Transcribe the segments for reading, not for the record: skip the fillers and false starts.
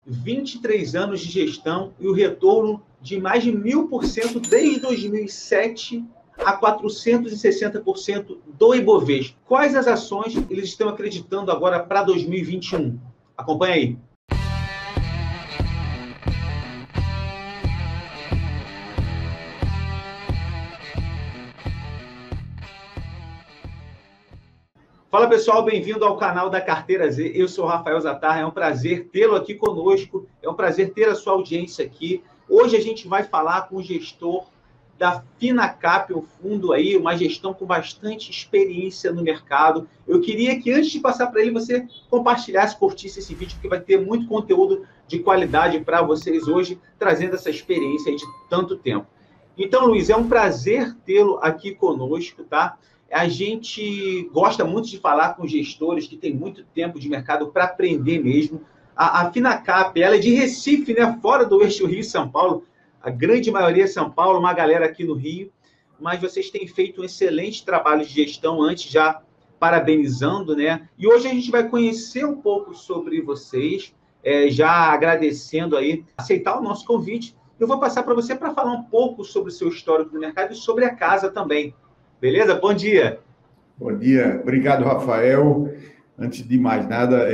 23 anos de gestão e o retorno de mais de 1000% desde 2007 a 460% do Ibovespa. Quais as ações eles estão acreditando agora para 2021? Acompanha aí. Fala pessoal, bem-vindo ao canal da Carteira Z. Eu sou o Rafael Zatarra, é um prazer tê-lo aqui conosco, é um prazer ter a sua audiência aqui. Hoje a gente vai falar com o gestor da Finacap, o fundo aí, uma gestão com bastante experiência no mercado. Eu queria que antes de passar para ele, você compartilhasse, curtisse esse vídeo, porque vai ter muito conteúdo de qualidade para vocês hoje, trazendo essa experiência aí de tanto tempo. Então, Luiz, é um prazer tê-lo aqui conosco, tá? A gente gosta muito de falar com gestores que têm muito tempo de mercado para aprender mesmo. A Finacap, ela é de Recife, né? Fora do eixo Rio e São Paulo. A grande maioria é São Paulo, uma galera aqui no Rio. Mas vocês têm feito um excelente trabalho de gestão antes, já parabenizando, né? E hoje a gente vai conhecer um pouco sobre vocês, já agradecendo aí, aceitar o nosso convite. Eu vou passar para você para falar um pouco sobre o seu histórico no mercado e sobre a casa também. Beleza? Bom dia. Bom dia. Obrigado, Rafael. Antes de mais nada,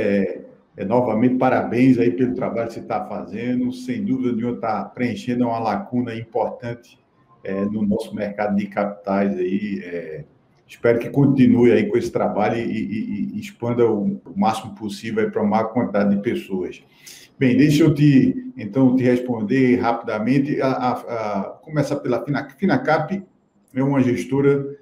novamente parabéns aí pelo trabalho que você está fazendo. Sem dúvida nenhuma, está preenchendo uma lacuna importante no nosso mercado de capitais aí. Espero que continue aí com esse trabalho e expanda o máximo possível para a maior quantidade de pessoas. Bem, deixa eu te responder rapidamente. Começa pela Finacap. É uma gestora,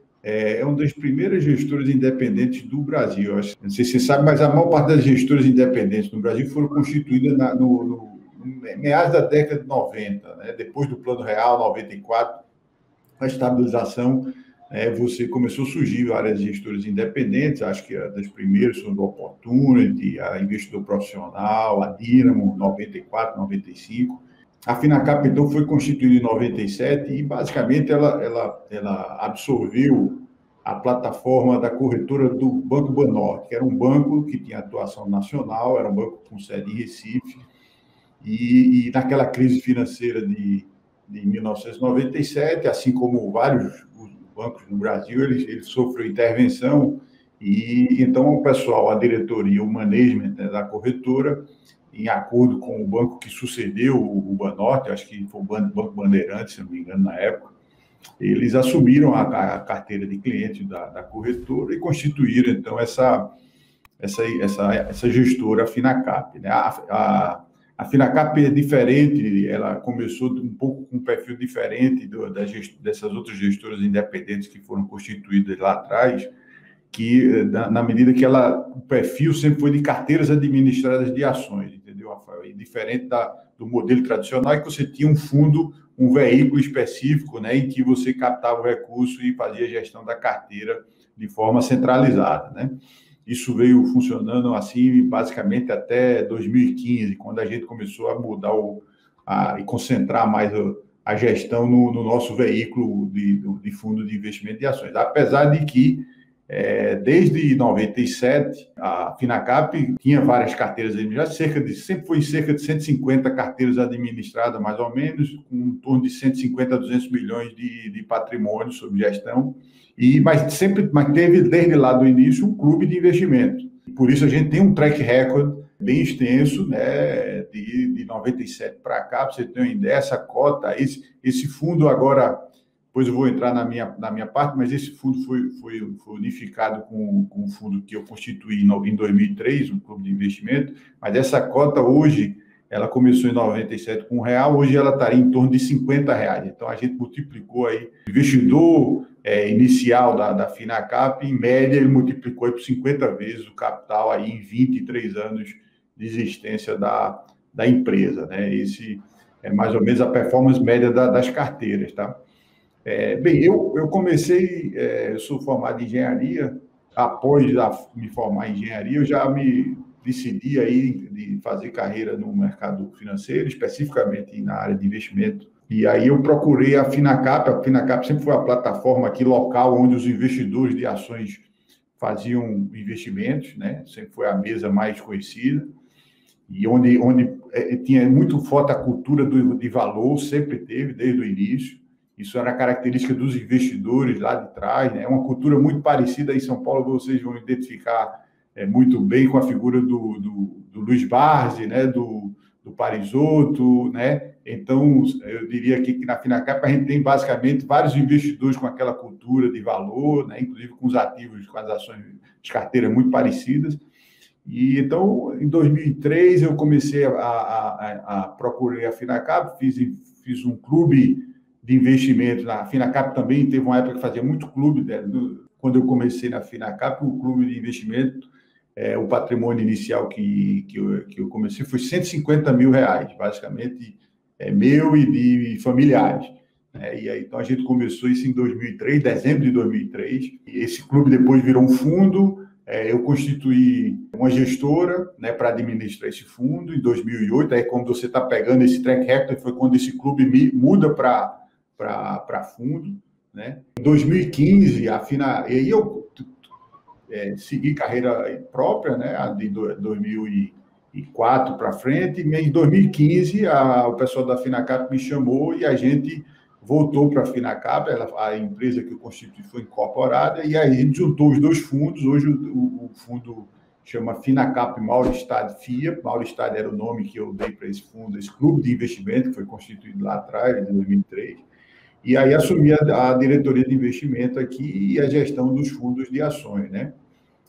uma das primeiras gestoras independentes do Brasil. Não sei se você sabe, mas a maior parte das gestoras independentes no Brasil foram constituídas no meados da década de 90, né? Depois do Plano Real, 94, a estabilização, você começou a surgir várias gestoras independentes, acho que das primeiras são do Opportunity, a Investidor Profissional, a Dynamo, 94, 95. A Finacap, então, foi constituída em 97 e, basicamente, ela absorveu a plataforma da corretora do Banco Banorte, que era um banco que tinha atuação nacional, era um banco com sede em Recife, e naquela crise financeira de 1997, assim como vários bancos no Brasil, ele sofreu intervenção e, então, o pessoal, a diretoria, o management, né, da corretora, em acordo com o banco que sucedeu o Banorte, acho que foi o Banco Bandeirantes, se não me engano, na época, eles assumiram a carteira de clientes da corretora e constituíram, então, essa gestora, a Finacap, né? A Finacap é diferente, ela começou um pouco com um perfil diferente dessas outras gestoras independentes que foram constituídas lá atrás, que, na medida que o perfil sempre foi de carteiras administradas de ações, entendeu, Rafael? E diferente do modelo tradicional, que você tinha um fundo, um veículo específico, né, em que você captava o recurso e fazia a gestão da carteira de forma centralizada, né? Isso veio funcionando assim, basicamente, até 2015, quando a gente começou a mudar e concentrar mais a gestão no nosso veículo de fundo de investimento de ações. Apesar de que, desde 97, a Finacap tinha várias carteiras administradas, sempre foi cerca de 150 carteiras administradas, mais ou menos, com em torno de 150 a 200 milhões de patrimônio sob gestão, mas teve, desde lá do início, um clube de investimento. Por isso, a gente tem um track record bem extenso, né, de 97 para cá, para você ter uma ideia, essa cota, esse fundo agora... Depois eu vou entrar na minha parte, mas esse fundo foi unificado com o fundo que eu constituí em 2003, um clube de investimento, mas essa cota hoje, ela começou em 97 com R$1, hoje ela estaria em torno de R$50. Então, a gente multiplicou aí, o investidor inicial da Finacap, em média, ele multiplicou aí por 50 vezes o capital aí em 23 anos de existência da empresa, né? Esse é mais ou menos a performance média das carteiras, tá? Bem, eu comecei, eu sou formado em engenharia, após me formar em engenharia, eu já me decidi aí de fazer carreira no mercado financeiro, especificamente na área de investimento. E aí eu procurei a Finacap sempre foi a plataforma aqui local onde os investidores de ações faziam investimentos, né? Sempre foi a mesa mais conhecida. e onde tinha muito forte a cultura de valor, sempre teve, desde o início. Isso era característica dos investidores lá de trás, né? É uma cultura muito parecida em São Paulo, vocês vão identificar muito bem com a figura do Luiz Barsi, né? do Parisotto, né? Então, eu diria que na Finacap a gente tem basicamente vários investidores com aquela cultura de valor, né? Inclusive com os ativos, com as ações de carteira muito parecidas. E então, em 2003, eu comecei a procurar a Finacap, fiz um clube de investimento. Na Finacap também teve uma época que fazia muito clube, né? Quando eu comecei na Finacap, o clube de investimento, o patrimônio inicial que eu comecei foi R$150 mil, basicamente meu e de familiares. E aí, então, a gente começou isso em 2003, dezembro de 2003. E esse clube depois virou um fundo. Eu constituí uma gestora, né, para administrar esse fundo em 2008. Aí, quando você está pegando esse track record, foi quando esse clube muda para fundo, né? Em 2015, e aí eu segui carreira própria, né, de 2004 para frente. E em 2015, o pessoal da Finacap me chamou e a gente voltou para a Finacap, a empresa que eu constituí foi incorporada, e aí a gente juntou os dois fundos. Hoje o fundo chama Finacap Mauristad FIA. Mauristad era o nome que eu dei para esse fundo, esse clube de investimento que foi constituído lá atrás, em 2003. E aí assumi a diretoria de investimento aqui e a gestão dos fundos de ações, né?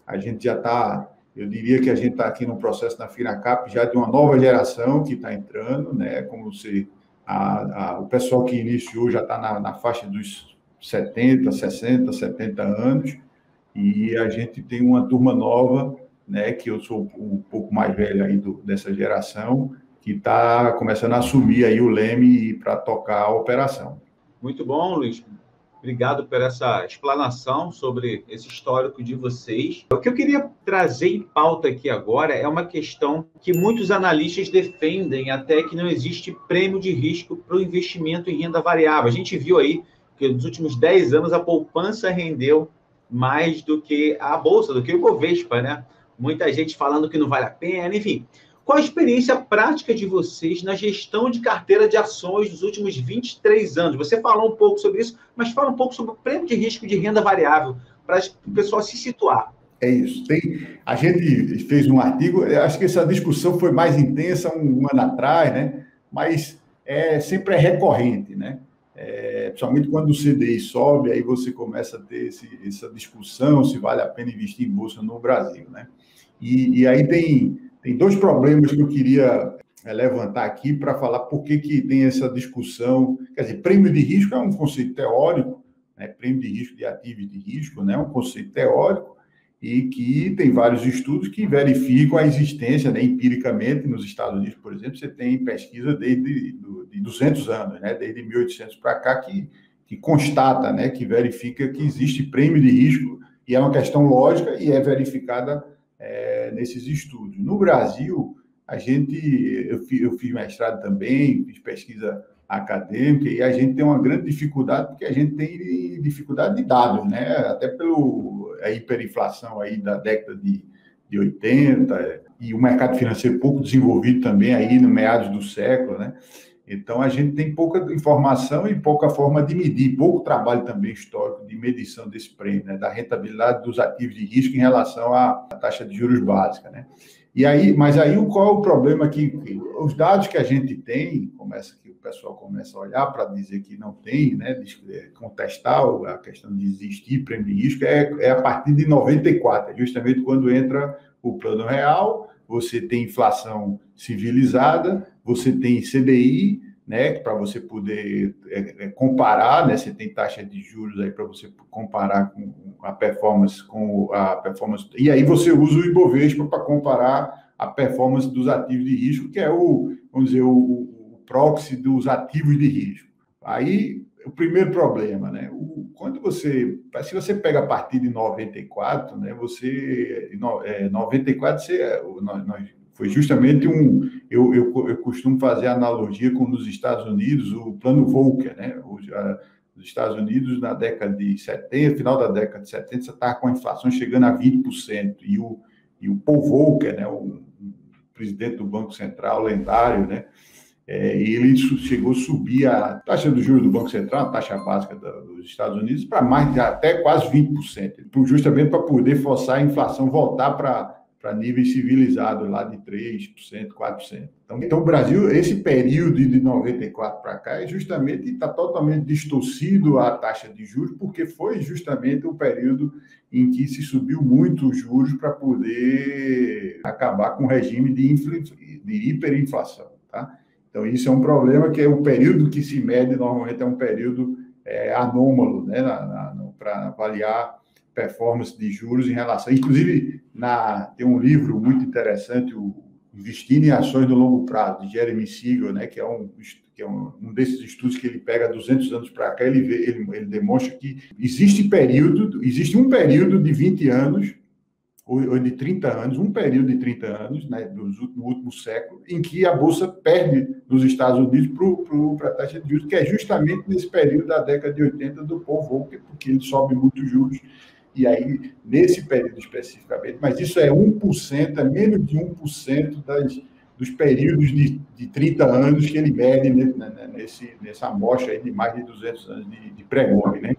A gente já está, eu diria que a gente está aqui no processo na Finacap já de uma nova geração que está entrando, né? Como você... o pessoal que iniciou já está na faixa dos 70, 60, 70 anos, e a gente tem uma turma nova, né, que eu sou um pouco mais velho aí dessa geração, que está começando a assumir aí o leme para tocar a operação. Muito bom, Luiz. Obrigado por essa explanação sobre esse histórico de vocês. O que eu queria trazer em pauta aqui agora é uma questão que muitos analistas defendem, até que não existe prêmio de risco para o investimento em renda variável. A gente viu aí que nos últimos 10 anos a poupança rendeu mais do que a Bolsa, do que o Bovespa, né? Muita gente falando que não vale a pena, enfim. Qual a experiência prática de vocês na gestão de carteira de ações dos últimos 23 anos? Você falou um pouco sobre isso, mas fala um pouco sobre o prêmio de risco de renda variável, para o pessoal se situar. É isso. A gente fez um artigo, acho que essa discussão foi mais intensa um ano atrás, né? Mas sempre é recorrente, né? Principalmente quando o CDI sobe, aí você começa a ter essa discussão se vale a pena investir em bolsa no Brasil, né? E aí tem dois problemas que eu queria levantar aqui para falar por que tem essa discussão. Quer dizer, prêmio de risco é um conceito teórico, né? Prêmio de risco de ativos de risco, né? É um conceito teórico e que tem vários estudos que verificam a existência, né, empiricamente. Nos Estados Unidos, por exemplo, você tem pesquisa de 200 anos, né? Desde 1800 para cá, que constata, né? Que verifica que existe prêmio de risco, e é uma questão lógica e é verificada nesses estudos. No Brasil, eu fiz mestrado também, fiz pesquisa acadêmica, e a gente tem uma grande dificuldade, porque a gente tem dificuldade de dados, né? Até pela hiperinflação aí da década de 80, e o mercado financeiro pouco desenvolvido também aí no meados do século, né? Então, a gente tem pouca informação e pouca forma de medir, pouco trabalho também histórico de medição desse prêmio, né, da rentabilidade dos ativos de risco em relação à taxa de juros básica, né? Mas aí qual é o problema aqui? Os dados que a gente tem, que o pessoal começa a olhar para dizer que não tem, né, contestar a questão de existir prêmio de risco, é a partir de 94, justamente quando entra o Plano Real. Você tem inflação civilizada, você tem CDI, né, para você poder comparar, né, você tem taxa de juros aí para você comparar com a performance, e aí você usa o Ibovespa para comparar a performance dos ativos de risco, que é vamos dizer, o proxy dos ativos de risco. Aí, o primeiro problema, né, se você pega a partir de 94, né, 94 foi justamente eu costumo fazer analogia com nos Estados Unidos, o plano Volcker, né? Nos Estados Unidos, na década de 70, final da década de 70, você estava com a inflação chegando a 20%, e o Paul Volcker, né, um presidente do Banco Central, lendário, né? Ele chegou a subir a taxa de juros do Banco Central, a taxa básica dos Estados Unidos, para mais de até quase 20%, justamente para poder forçar a inflação voltar para níveis civilizados, lá de 3%, 4%. Então, o Brasil, esse período de 94 para cá, justamente está totalmente distorcido a taxa de juros, porque foi justamente o período em que se subiu muito os juros para poder acabar com o regime de hiperinflação, tá? Então, isso é um problema, que é o período que se mede, normalmente é um período anômalo, né, para avaliar performance de juros em relação... Inclusive, tem um livro muito interessante, o Investindo em Ações no Longo Prazo, de Jeremy Siegel, né, que é um desses estudos que ele pega 200 anos para cá, ele demonstra que existe um período de 20 anos, ou de 30 anos, um período de 30 anos, né, no último século, em que a Bolsa perde nos Estados Unidos para a taxa de juros, que é justamente nesse período da década de 80 do Paul Volcker, porque ele sobe muito os juros, e aí, nesse período especificamente, mas isso é 1%, é menos de 1% dos períodos de 30 anos que ele mede nessa amostra aí de mais de 200 anos de pregone, né?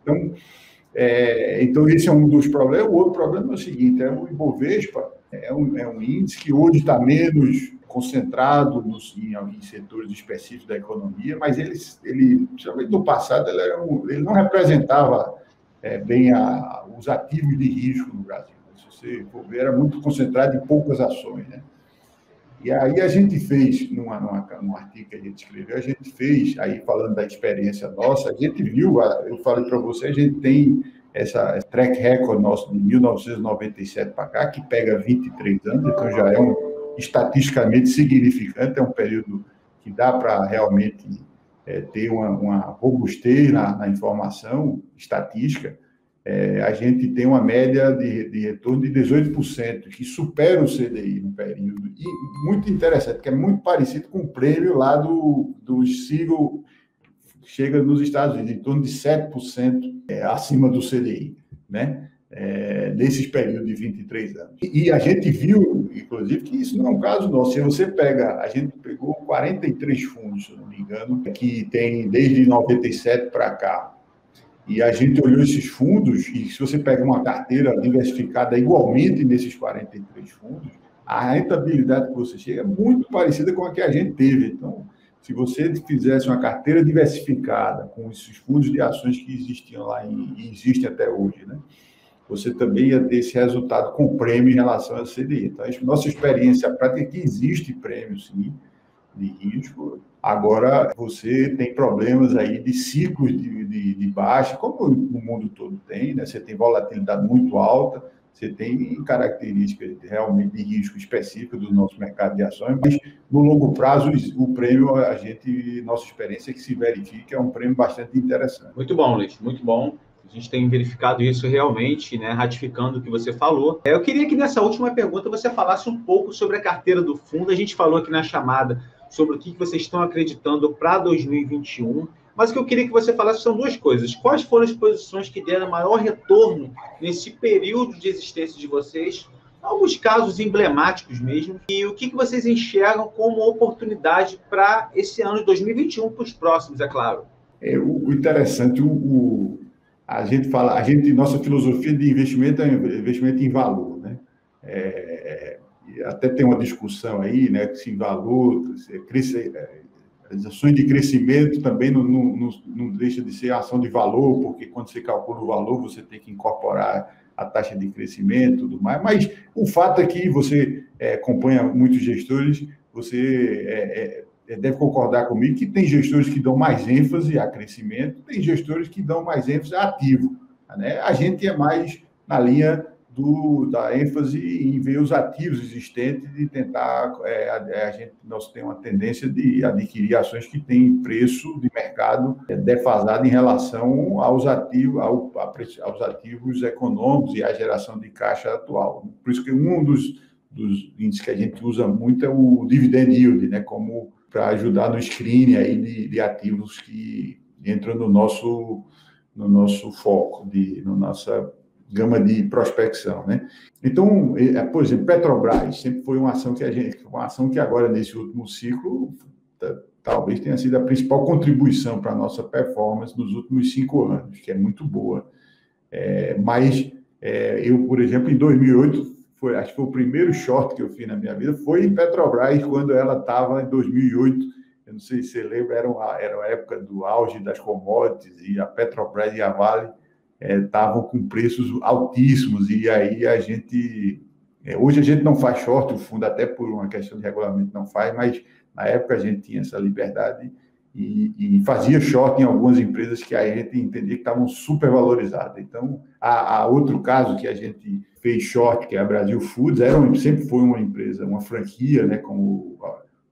Então, esse é um dos problemas. O outro problema é o seguinte: o Ibovespa é um índice que hoje está menos concentrado em setores específicos da economia, mas ele principalmente no passado, ele não representava bem os ativos de risco no Brasil. Se você for ver, era muito concentrado em poucas ações, né? E aí a gente fez, num artigo que a gente escreveu, aí falando da experiência nossa, a gente viu, eu falei para você, a gente tem essa track record nosso de 1997 para cá, que pega 23 anos, então já é estatisticamente significante, é um período que dá para realmente ter uma robustez na informação estatística. A gente tem uma média de retorno de 18%, que supera o CDI no período. E muito interessante, que é muito parecido com o prêmio lá do Siegel, chega nos Estados Unidos, em torno de 7% acima do CDI, né? Nesses períodos de 23 anos. E a gente viu, inclusive, que isso não é um caso nosso. Se você a gente pegou 43 fundos, se eu não me engano, que tem desde 97 para cá. E a gente olhou esses fundos, e se você pega uma carteira diversificada igualmente nesses 43 fundos, a rentabilidade que você chega é muito parecida com a que a gente teve. Então, se você fizesse uma carteira diversificada com esses fundos de ações que existiam lá e existem até hoje, né, você também ia ter esse resultado com prêmio em relação ao CDI. Então, a nossa experiência prática é que existe prêmio, sim, de risco. Agora, você tem problemas aí de ciclos de baixa, como o mundo todo tem, né? Você tem volatilidade muito alta, você tem características realmente de risco específico do nosso mercado de ações, mas no longo prazo, o prêmio, nossa experiência é que se verifica, é um prêmio bastante interessante. Muito bom, Luiz, muito bom. A gente tem verificado isso realmente, né, ratificando o que você falou. Eu queria que nessa última pergunta você falasse um pouco sobre a carteira do fundo. A gente falou aqui na chamada sobre o que vocês estão acreditando para 2021, mas o que eu queria que você falasse são duas coisas. Quais foram as posições que deram maior retorno nesse período de existência de vocês, alguns casos emblemáticos mesmo, e o que vocês enxergam como oportunidade para esse ano de 2021, para os próximos, é claro? O interessante, nossa filosofia de investimento é investimento em valor, né? Até tem uma discussão aí, né, que se em valor, as ações de crescimento também não deixa de ser ação de valor, porque quando você calcula o valor, você tem que incorporar a taxa de crescimento e tudo mais. Mas o fato é que você acompanha muitos gestores, você deve concordar comigo que tem gestores que dão mais ênfase a crescimento, tem gestores que dão mais ênfase a ativo, né? A gente é mais na linha da ênfase em ver os ativos existentes e tentar... nós temos uma tendência de adquirir ações que têm preço de mercado defasado em relação aos ativos econômicos e à geração de caixa atual. Por isso que um dos índices que a gente usa muito é o dividend yield, né, como para ajudar no screening aí de ativos que entram no nosso foco, gama de prospecção, né? Então, por exemplo, Petrobras sempre foi uma ação que agora, nesse último ciclo, talvez tenha sido a principal contribuição para a nossa performance nos últimos 5 anos, que é muito boa. Mas eu, por exemplo, em 2008, acho que foi o primeiro short que eu fiz na minha vida, foi em Petrobras, quando ela estava em 2008. Eu não sei se você lembra, era a época do auge das commodities, e a Petrobras e a Vale estavam com preços altíssimos, e aí hoje a gente não faz short, o fundo até por uma questão de regulamento não faz, mas na época a gente tinha essa liberdade e fazia short em algumas empresas que a gente entendia que estavam super valorizadas. Então, há outro caso que a gente fez short, que é a Brasil Foods, sempre foi uma empresa, uma franquia, né, como o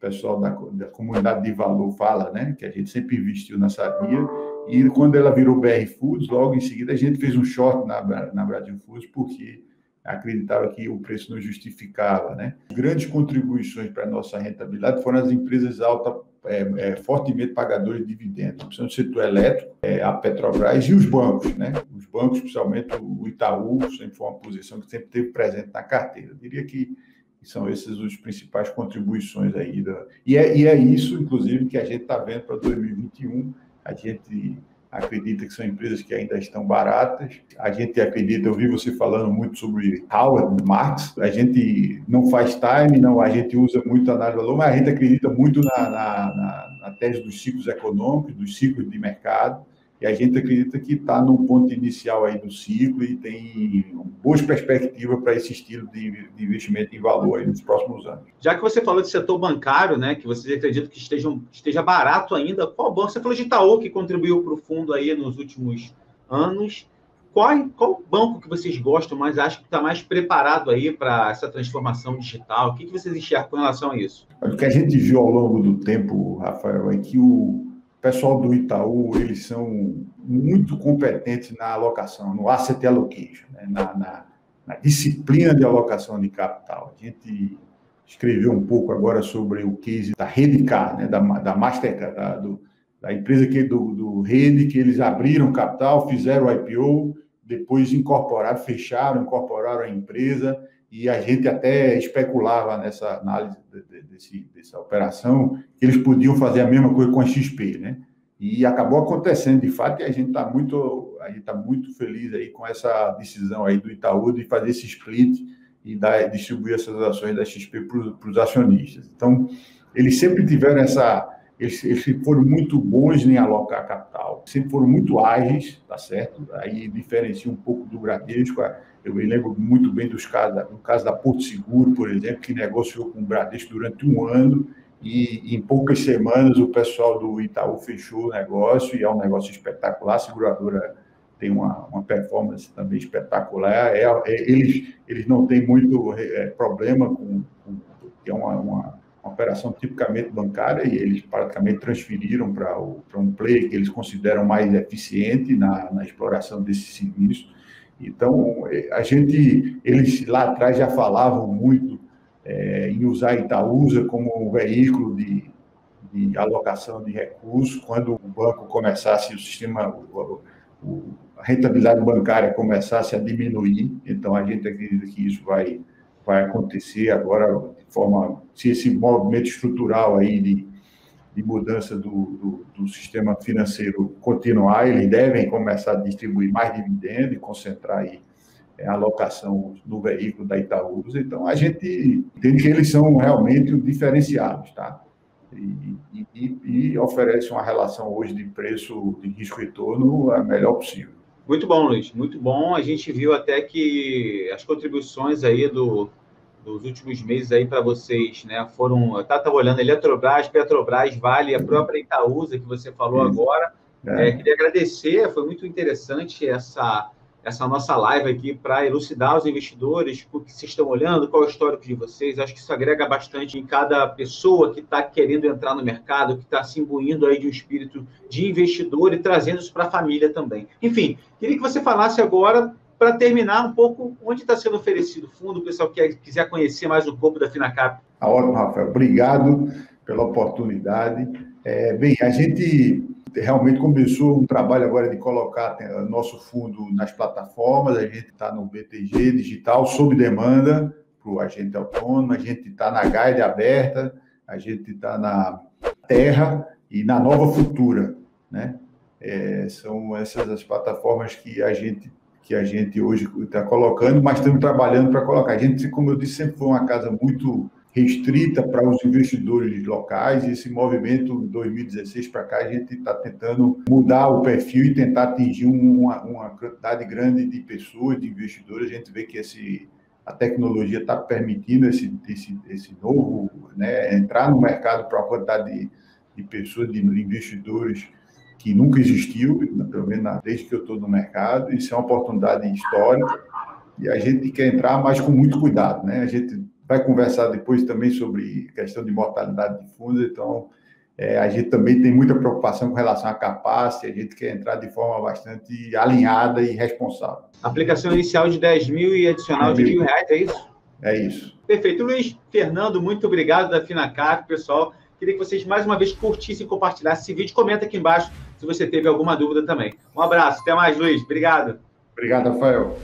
pessoal da comunidade de valor fala, né, que a gente sempre investiu nessa via. E quando ela virou BR Foods, logo em seguida a gente fez um short na Brasil Foods, porque acreditava que o preço não justificava, né? Grandes contribuições para a nossa rentabilidade foram as empresas fortemente pagadoras de dividendos, principalmente o setor elétrico, a Petrobras e os bancos, né? Os bancos, principalmente o Itaú, sempre foi uma posição que sempre esteve presente na carteira. Eu diria que são essas as principais contribuições aí. E é isso, inclusive, que a gente está vendo para 2021. A gente acredita que são empresas que ainda estão baratas. A gente acredita, eu vi você falando muito sobre Howard Marks, a gente não faz time, não, a gente usa muito a análise de valor, mas a gente acredita muito na tese dos ciclos econômicos, dos ciclos de mercado, e a gente acredita que está no ponto inicial aí do ciclo e tem boas perspectivas para esse estilo de investimento em valor aí nos próximos anos. Já que você falou de setor bancário, né, que vocês acreditam que esteja barato ainda, qual banco? Você falou de Itaú, que contribuiu para o fundo aí nos últimos anos. Qual banco que vocês gostam mais, acham que está mais preparado aí para essa transformação digital? O que vocês enxergam com relação a isso? O que a gente viu ao longo do tempo, Rafael, é que o pessoal do Itaú, eles são muito competentes na alocação, no asset allocation, né? na disciplina de alocação de capital. A gente escreveu um pouco agora sobre o case da Redecard, né? da Mastercard, da empresa do Rede, que eles abriram capital, fizeram o IPO, depois incorporaram a empresa, e a gente até especulava nessa análise dessa operação que eles podiam fazer a mesma coisa com a XP, né? E acabou acontecendo, de fato, e a gente está muito feliz aí com essa decisão aí do Itaú de fazer esse split e distribuir essas ações da XP para os acionistas. Então, eles sempre tiveram eles foram muito bons em alocar capital, sempre foram muito ágeis, tá certo? Aí diferencia um pouco do Bradesco. Eu me lembro muito bem do caso da Porto Seguro, por exemplo, que negociou com o Bradesco durante 1 ano e em poucas semanas o pessoal do Itaú fechou o negócio e é um negócio espetacular. A seguradora tem uma performance também espetacular. Eles não têm muito problema que é uma operação tipicamente bancária, e eles praticamente transferiram para um player que eles consideram mais eficiente na exploração desse serviço. Então, eles lá atrás já falavam muito em usar Itaúsa como um veículo de alocação de recursos, quando o banco começasse, a rentabilidade bancária começasse a diminuir. Então, a gente acredita que isso vai acontecer agora, se esse movimento estrutural aí de mudança do sistema financeiro continuar, eles devem começar a distribuir mais dividendos e concentrar aí a alocação no veículo da Itaúsa. Então, a gente entende que eles são realmente diferenciados, tá? E oferecem uma relação hoje de preço de risco-retorno a melhor possível. Muito bom, Luiz, muito bom. A gente viu até que as contribuições aí dos últimos meses aí para vocês, né, foram... Eu estava olhando Eletrobras, Petrobras, Vale, a própria Itaúsa, que você falou agora. Queria agradecer, foi muito interessante essa nossa live aqui para elucidar os investidores, o que vocês estão olhando, qual é o histórico de vocês. Acho que isso agrega bastante em cada pessoa que está querendo entrar no mercado, que está se imbuindo aí de um espírito de investidor e trazendo isso para a família também. Enfim, queria que você falasse agora, para terminar, um pouco onde está sendo oferecido o fundo, o pessoal que quiser conhecer mais um pouco da Finacap. Ótimo, Rafael. Obrigado pela oportunidade. Bem, a gente realmente começou um trabalho agora de colocar nosso fundo nas plataformas, a gente está no BTG digital, sob demanda, para o agente autônomo, a gente está na Guide aberta, a gente está na Terra e na Nova Futura, né? São essas as plataformas que a gente hoje está colocando, mas estamos trabalhando para colocar. A gente, como eu disse, sempre foi uma casa muito restrita para os investidores locais, e esse movimento, 2016 para cá, a gente está tentando mudar o perfil e tentar atingir uma quantidade grande de pessoas, de investidores. A gente vê que a tecnologia está permitindo esse novo, né, entrar no mercado para uma quantidade de pessoas, de investidores que nunca existiu, pelo menos desde que eu estou no mercado. Isso é uma oportunidade histórica e a gente quer entrar, mas com muito cuidado, né? A gente vai conversar depois também sobre questão de mortalidade de fundos, então a gente também tem muita preocupação com relação à capacity, a gente quer entrar de forma bastante alinhada e responsável. Aplicação inicial de 10 mil e adicional de R$1.000, é isso? É isso. Perfeito. Luiz Fernando, muito obrigado da Finacap, pessoal. Queria que vocês mais uma vez curtissem e compartilhassem esse vídeo. Comenta aqui embaixo se você teve alguma dúvida também. Um abraço, até mais, Luiz. Obrigado. Obrigado, Rafael.